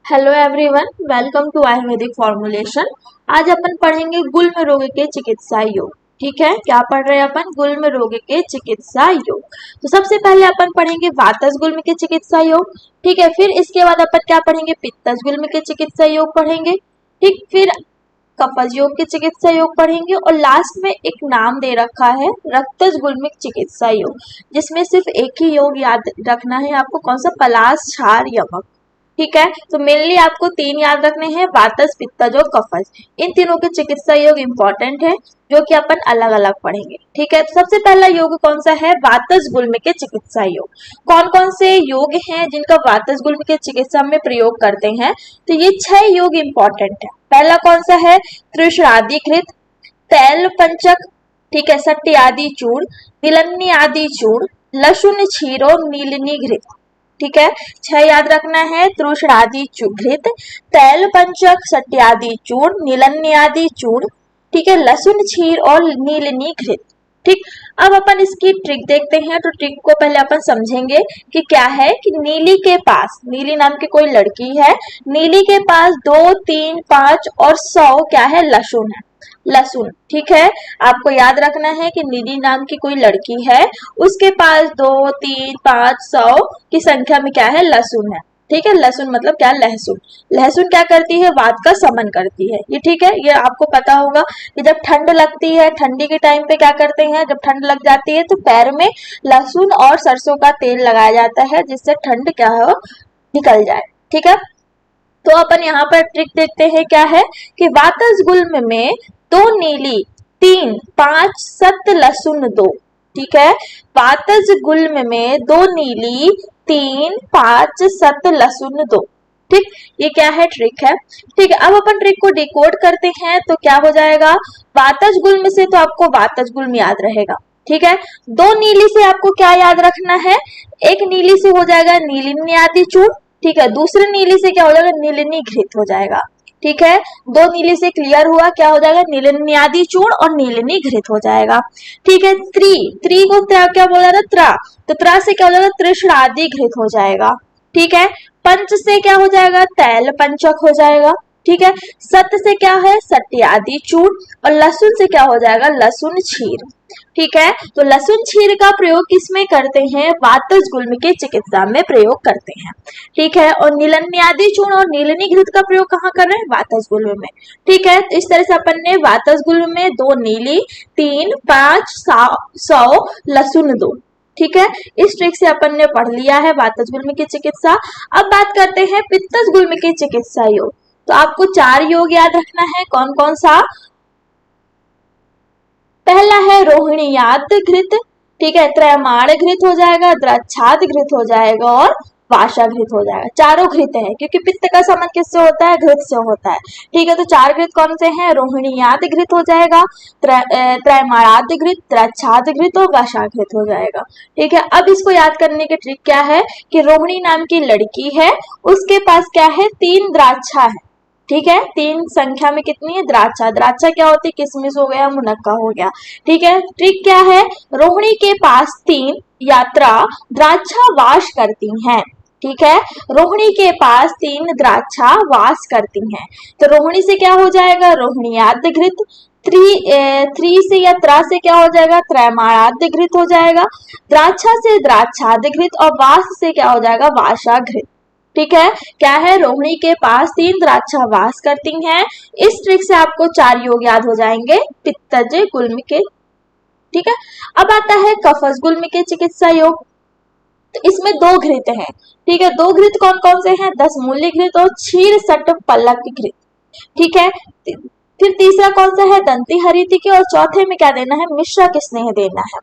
Hello everyone, welcome to Ayurvedic formulation. आज अपन पढ़ेंगे गुल्म रोग के चिकित्सा योग। ठीक है, क्या पढ़ रहे हैं अपन? गुल्म रोग के चिकित्सा योग। तो सबसे पहले अपन पढ़ेंगे वातज गुल्म के चिकित्सा योग। ठीक है, फिर इसके बाद अपन क्या पढ़ेंगे? पित्तज गुल्म के चिकित्सा योग पढ़ेंगे। ठीक, फिर कफज योग के चिकित्सा योग पढ़ेंगे और लास्ट में एक नाम दे रखा है रक्तज गुल्मिक चिकित्सा योग, जिसमें सिर्फ एक ही योग याद रखना है आपको। कौन सा? पलास, क्षार, यमक। ठीक है, तो मेनली आपको तीन याद रखने हैं, वातज, पित्तज और कफज। इन तीनों के चिकित्सा योग इंपॉर्टेंट है, जो कि अपन अलग अलग पढ़ेंगे। ठीक है, तो सबसे पहला योग कौन सा है? वातज गुल्म के चिकित्सा योग। कौन कौन से योग हैं जिनका वातज गुल्म के चिकित्सा में प्रयोग करते हैं? तो ये 6 योग इंपॉर्टेंट है। पहला कौन सा है? त्रिशरादि घृत, तैल पंचक, ठीक है, सट्टी आदि चूर्ण, नीलन्नी आदि चूर्ण, लसुन क्षीर और नीलनी घृत। ठीक है, 6 याद रखना है। त्रुषादि घृत, तैल पंचक, सट्यादि चूर्ण, नीलन्यादि चूर्ण, ठीक है, लसुन क्षीर और नीलनी घृत। ठीक, अब अपन इसकी ट्रिक देखते हैं। तो ट्रिक को पहले अपन समझेंगे कि क्या है। कि नीली के पास, नीली नाम की कोई लड़की है, नीली के पास 2, 3, 5 और 100 क्या है? लहसुन है। लहसुन, ठीक है, आपको याद रखना है कि नीली नाम की कोई लड़की है, उसके पास 2, 3, 5, 100 की संख्या में क्या है? लहसुन है। ठीक है, लहसुन मतलब क्या? लहसुन। लहसुन क्या करती है? वात का शमन करती है। ये ठीक है, ये आपको पता होगा कि जब ठंड लगती है, ठंडी के टाइम पे क्या करते हैं? जब ठंड लग जाती है तो पैर में लहसुन और सरसों का तेल लगाया जाता है, जिससे ठंड क्या हो? निकल जाए। ठीक है, तो अपन यहाँ पर ट्रिक देखते हैं क्या है। कि वातज गुल्म में 2 नीली, 3, 5 सत लहसुन 2। ठीक है, वातज गुल्म में 2 नीली, 3, 5 सत लहसुन 2। ठीक, ये क्या है? ट्रिक है। ठीक है, अब अपन ट्रिक को डिकोड करते हैं तो क्या हो जाएगा? वातज गुल्म से तो आपको वातज गुल्म याद रहेगा। ठीक है, 2 नीली से आपको क्या याद रखना है? एक नीली से हो जाएगा नीलिनी आदि चूर्ण। ठीक है, दूसरे नीली से क्या हो जाएगा? नीलिनी घृत हो जाएगा। ठीक है, 2 नीली से क्लियर हुआ, क्या हो जाएगा? नीलिनी आदि चूर्ण और नीलिनी घृत हो जाएगा। ठीक है, त्रि को क्या बोला था? त्रा, तो त्रा से क्या हो जाएगा? त्रिशरादि घृत हो जाएगा। ठीक है, पंच से क्या हो जाएगा? तैल पंचक हो जाएगा। ठीक है, सत से क्या है? सट्यादि चूर्ण और लहसुन से क्या हो जाएगा? लहसुन क्षीर। ठीक है, तो लहसुन क्षीर का प्रयोग किसमें करते हैं? वातज गुल्म के चिकित्सा में प्रयोग करते हैं। ठीक है, और नीलन्यादि चूर्ण और नीलनी घृत का प्रयोग कहाँ कर रहे हैं? वातज गुल्म में। ठीक है, तो इस तरह से अपन ने वातज गुल्म में 2 नीली, 3, 5, 100 लहसुन 2। ठीक है, इस ट्रिक से अपन ने पढ़ लिया है वातज गुल्म की चिकित्सा। अब बात करते हैं पित्तज गुल्म की चिकित्सा योग। तो आपको 4 योग याद रखना है। कौन कौन सा? पहला है रोहिणीयाद घृत, ठीक है, त्रयमाण घृत हो जाएगा, द्रच्छाद घृत हो जाएगा और वाशा घृत हो जाएगा। चारों घृत है, क्योंकि पित्त का संबंध किससे होता है? घृत से होता है। ठीक है, तो 4 घृत कौन से हैं? रोहिणीयाद घृत हो जाएगा, त्रयमाणाद घृत, द्रच्छाद घृत और वाशा घृत हो जाएगा। ठीक है, अब इसको याद करने की ट्रिक क्या है? कि रोहिणी नाम की लड़की है, उसके पास क्या है? 3 द्राक्षा है। ठीक है, 3 संख्या में कितनी है? द्राक्षा। द्राक्षा क्या होती है? किशमिश हो गया, मुनक्का हो गया। ठीक है, ट्रिक क्या है? रोहिणी के पास 3 यात्रा द्राक्षा वास करती हैं। ठीक है, रोहिणी के पास 3 द्राक्षा वास करती हैं। तो रोहिणी से क्या हो जाएगा? रोहिणीयाद घृत। थ्री से या त्रा से क्या हो जाएगा? त्रयमाणाद घृत हो जाएगा। द्राक्षा से द्राक्षाद घृत और वास से क्या हो जाएगा? वाशा घृत। ठीक है, क्या है? रोहिणी के पास 3 द्राक्षा वास करती हैं। इस ट्रिक से आपको 4 योग याद हो जाएंगे पित्तज गुल्म के। ठीक है, अब आता है कफज गुल्म के चिकित्सा योग। तो इसमें 2 घृत हैं। ठीक है, 2 घृत कौन कौन से हैं? 10 मूल्य घृत और क्षीर सट पलक घृत। ठीक है, फिर तीसरा कौन सा है? दंती हरिति के, और चौथे में क्या देना है? मिश्रक स्नेह देना है।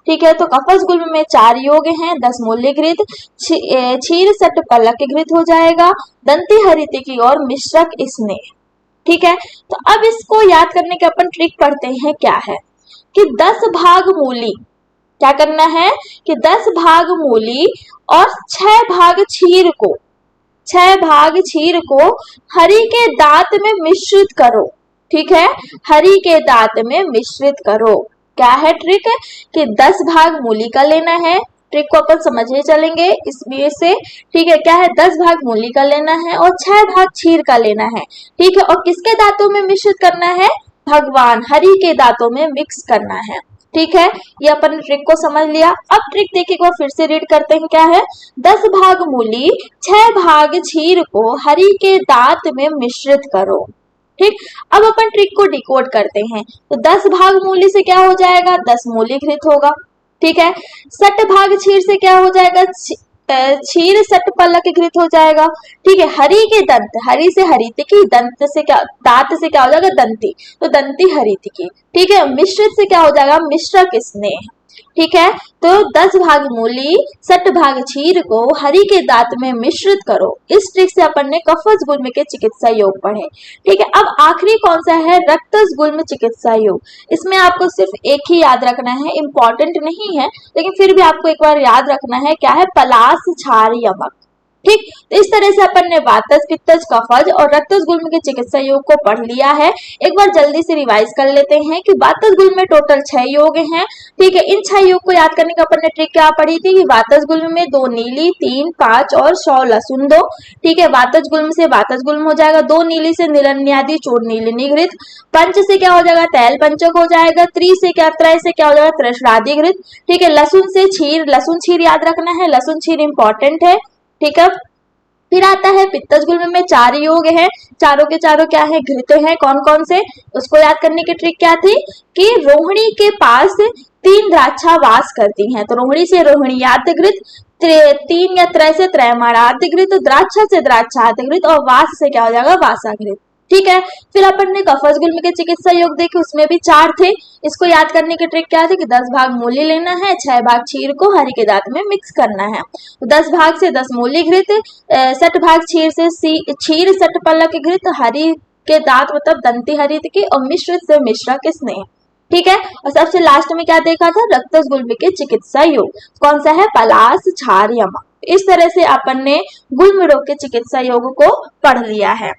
ठीक है, तो कफज गुल्म में 4 योग हैं। 10 मूल्य घृत, क्षीर सट पलक घृत हो जाएगा, दंती हरिति की और मिश्रक स्नेह। ठीक है, तो अब इसको याद करने के अपन ट्रिक पढ़ते हैं। क्या है? कि 10 भाग मूली, क्या करना है? कि 10 भाग मूली और 6 भाग क्षीर को, 6 भाग क्षीर को हरि के दांत में मिश्रित करो। ठीक है, हरि के दांत में मिश्रित करो। क्या है ट्रिक? कि 10 भाग मूली का लेना है, ट्रिक को अपन समझने चलेंगे इसमें से। ठीक है, क्या है, 10 भाग मूली का लेना है और 6 भाग चीर का लेना है। ठीक है, और किसके दांतों में मिश्रित करना है, भगवान हरि के दांतों में मिक्स करना है। ठीक है, ये अपन ट्रिक को समझ लिया। अब ट्रिक देखिए एक बार फिर से रीड करते हैं, क्या है, 10 भाग मूली 6 भाग चीर को हरि के दांत में मिश्रित करो। ठीक, अब अपन ट्रिक को डिकोड करते हैं। तो 10 भाग मूली से क्या हो जाएगा, 10 मूली घृत होगा। ठीक है, 60 भाग चीर से क्या हो जाएगा, क्षीर 60 पलक घृत हो जाएगा। ठीक है, हरि के दंत, हरि से हरितिकी, दंत से क्या, दांत से क्या हो जाएगा, दंती, तो दंती हरितिकी। ठीक है, मिश्रित से क्या हो जाएगा, मिश्रक स्नेह। ठीक है, तो 10 भाग मूली 60 भाग चीर को हरि के दांत में मिश्रित करो। इस ट्रिक से अपन ने कफज गुल्म के चिकित्सा योग पढ़े। ठीक है, अब आखिरी कौन सा है, रक्तज गुल्म चिकित्सा योग। इसमें आपको सिर्फ एक ही याद रखना है, इंपॉर्टेंट नहीं है लेकिन फिर भी आपको एक बार याद रखना है, क्या है, पलास क्षार यमक। ठीक, तो इस तरह से अपन ने वातज, पित्तज, कफज और रक्तज गुल्म के चिकित्सा योग को पढ़ लिया है। एक बार जल्दी से रिवाइज कर लेते हैं कि वातज गुल्म में टोटल 6 योग हैं। ठीक है, इन 6 योग को याद करने का अपन ने ट्रिक क्या पढ़ी थी कि वातज गुल्म में 2 नीली, 3, 5 और 100 लहसुन 2। ठीक है, वातज गुल्म से वातज गुल्म हो जाएगा, 2 नीली से नीलन्यादि चूर्ण नीलिनी घृत, पंच से क्या हो जाएगा, तैल पंचक हो जाएगा, त्रय से क्या हो जाएगा, त्रैश्रादि घृत। ठीक है, लहसुन से छीर, लहसुन छीर याद रखना है, लहसुन छीर इंपॉर्टेंट है। ठीक है, फिर आता है पित्तज गुल्म में 4 योग है, चारों के चारों क्या है, घृत हैं। कौन कौन से, उसको याद करने की ट्रिक क्या थी कि रोहिणी के पास 3 द्राक्षा वास करती हैं, तो रोहिणी से रोहिणीयात घृत, 3 या त्रय से त्रयमाणात घृत, द्राक्षा से द्राक्षात घृत और वास से क्या हो जाएगा, वासा घृत। ठीक है, फिर अपन ने कफज गुल्म के चिकित्सा योग देखे, उसमें भी 4 थे। इसको याद करने की ट्रिक क्या थी कि 10 भाग मूली लेना है, 6 भाग चीर को हरि के दांत में मिक्स करना है। तो 10 भाग से 10 मूली घृत, 60 भाग चीर से क्षीर 60 पलक घृत, हरि के दांत मतलब दंती हरित की, और मिश्रित से मिश्रक स्नेह। ठीक है, और सबसे लास्ट में क्या देखा था, रक्तज गुल्म के चिकित्सा योग। कौन सा है, पलास क्षार यमक। इस तरह से अपन ने गुल्म रोग के चिकित्सा योग को पढ़ लिया है।